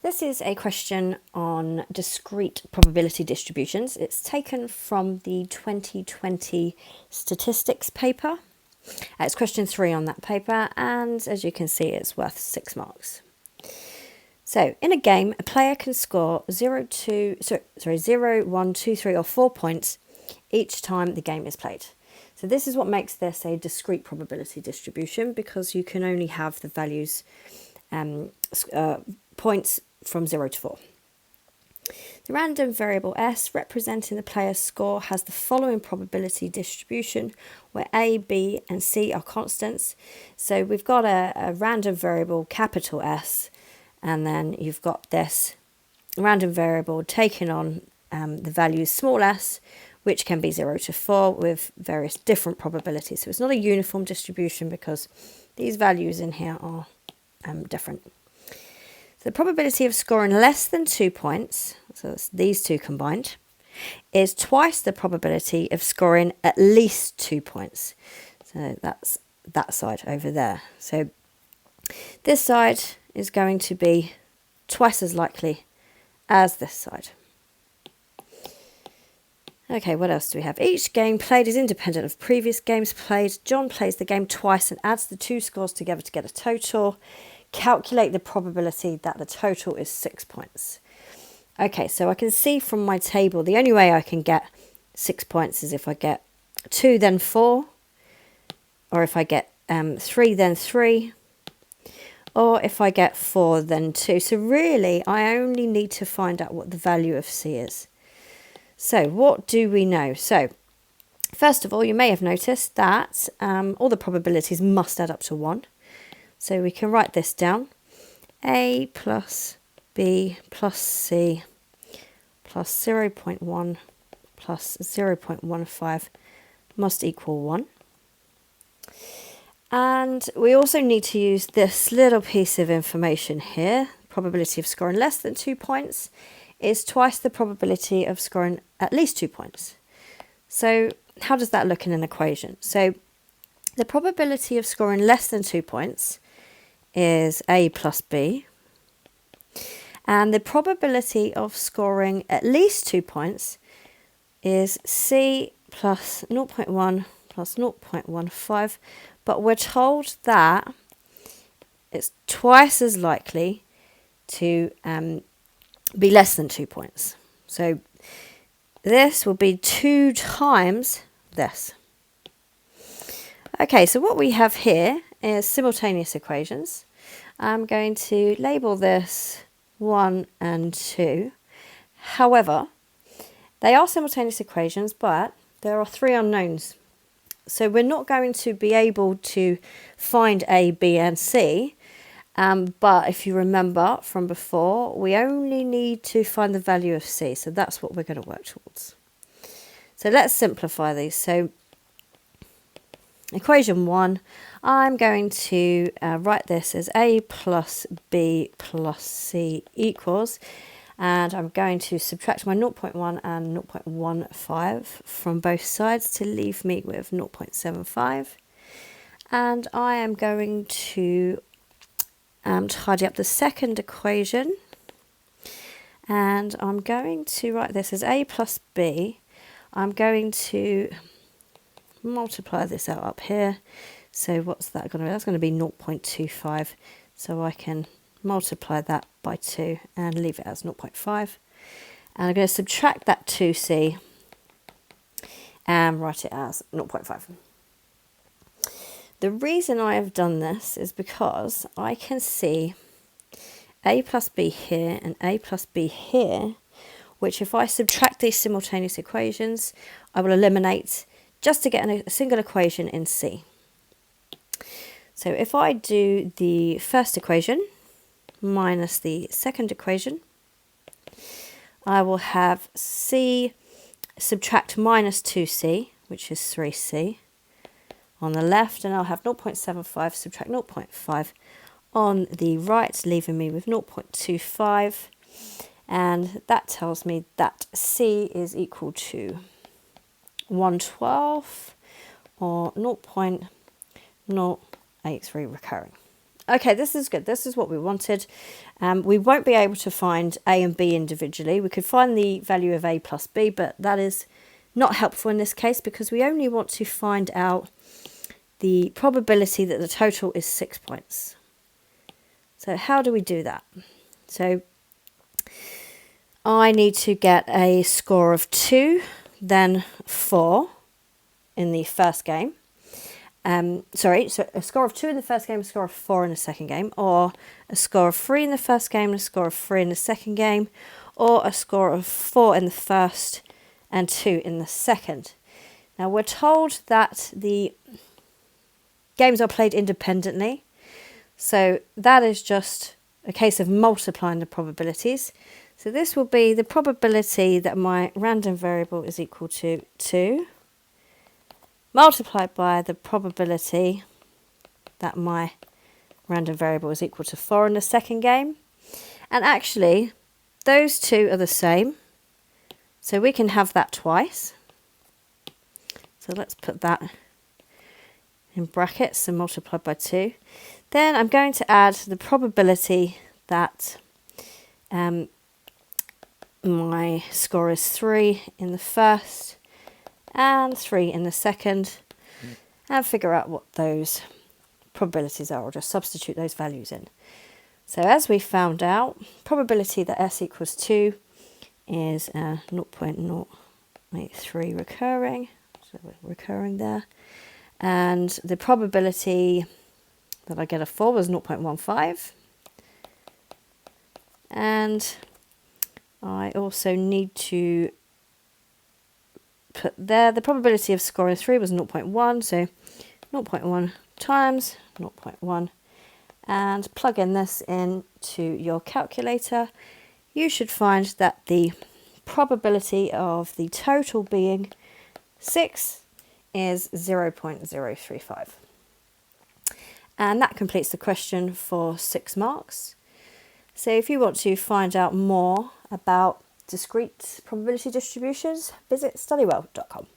This is a question on discrete probability distributions. It's taken from the 2020 Statistics paper. It's question 3 on that paper, and as you can see, it's worth 6 marks. So, in a game, a player can score 0, 1, 2, 3 or 4 points each time the game is played. So this is what makes this a discrete probability distribution, because you can only have the values points from 0 to 4. The random variable S representing the player's score has the following probability distribution where A, B and C are constants. So we've got a random variable capital S, and then you've got this random variable taking on the values small s, which can be 0 to 4 with various different probabilities. So it's not a uniform distribution because these values in here are different. So the probability of scoring less than 2 points, so it's these two combined, is twice the probability of scoring at least 2 points. So that's that side over there. So this side is going to be twice as likely as this side. Okay, what else do we have? Each game played is independent of previous games played. John plays the game twice and adds the two scores together to get a total. Calculate the probability that the total is 6 points. Okay, so I can see from my table, the only way I can get 6 points is if I get 2 then 4, or if I get 3 then 3, or if I get 4 then 2. So really, I only need to find out what the value of C is. So what do we know? So first of all, you may have noticed that all the probabilities must add up to 1. So we can write this down. A plus B plus C plus 0.1 plus 0.15 must equal 1. And we also need to use this little piece of information here. Probability of scoring less than 2 points is twice the probability of scoring at least 2 points. So how does that look in an equation? So the probability of scoring less than 2 points is A plus B. And the probability of scoring at least 2 points is C plus 0.1 plus 0.15. But we're told that it's twice as likely to be less than 2 points. So this will be 2 times this. Okay, so what we have here is simultaneous equations. I'm going to label this 1 and 2. However, they are simultaneous equations, but there are 3 unknowns. So we're not going to be able to find A, B and C. But if you remember from before, we only need to find the value of C. So that's what we're going to work towards. So let's simplify these. So equation 1, I'm going to write this as A plus B plus C equals, and I'm going to subtract my 0.1 and 0.15 from both sides to leave me with 0.75. And I am going to tidy up the second equation, and I'm going to write this as A plus B. I'm going to multiply this out up here. So what's that going to be? That's going to be 0.25. So I can multiply that by 2 and leave it as 0.5. And I'm going to subtract that 2C and write it as 0.5. The reason I have done this is because I can see A plus B here and A plus B here, which if I subtract these simultaneous equations, I will eliminate just to get a single equation in C. So if I do the first equation minus the second equation, I will have C subtract minus 2C, which is 3C, on the left, and I'll have 0.75 subtract 0.5 on the right, leaving me with 0.25, and that tells me that C is equal to 1/12 or 0.083 recurring. Okay, this is good. This is what we wanted. We won't be able to find A and B individually. We could find the value of A plus B, but that is not helpful in this case because we only want to find out the probability that the total is 6 points. So how do we do that? So I need to get a score of 2, then 4 in the first game. So a score of 2 in the first game, a score of 4 in the second game, or a score of 3 in the first game, and a score of 3 in the second game, or a score of 4 in the first and 2 in the second. Now we're told that the games are played independently, so that is just a case of multiplying the probabilities. So this will be the probability that my random variable is equal to 2 multiplied by the probability that my random variable is equal to 4 in the second game. And actually, those two are the same, so we can have that twice. So let's put that in brackets and multiplied by 2. Then I'm going to add the probability that my score is 3 in the first and 3 in the second, and figure out what those probabilities are, or just substitute those values in. So as we found out, probability that S equals 2 is 0.083 recurring, so we're recurring there, and the probability that I get a 4 was 0.15, and I also need to put there the probability of scoring 3 was 0.1, so 0.1 times 0.1, and plug in this into your calculator. You should find that the probability of the total being 6 is 0.035. And that completes the question for 6 marks. So if you want to find out more about discrete probability distributions, visit studywell.com.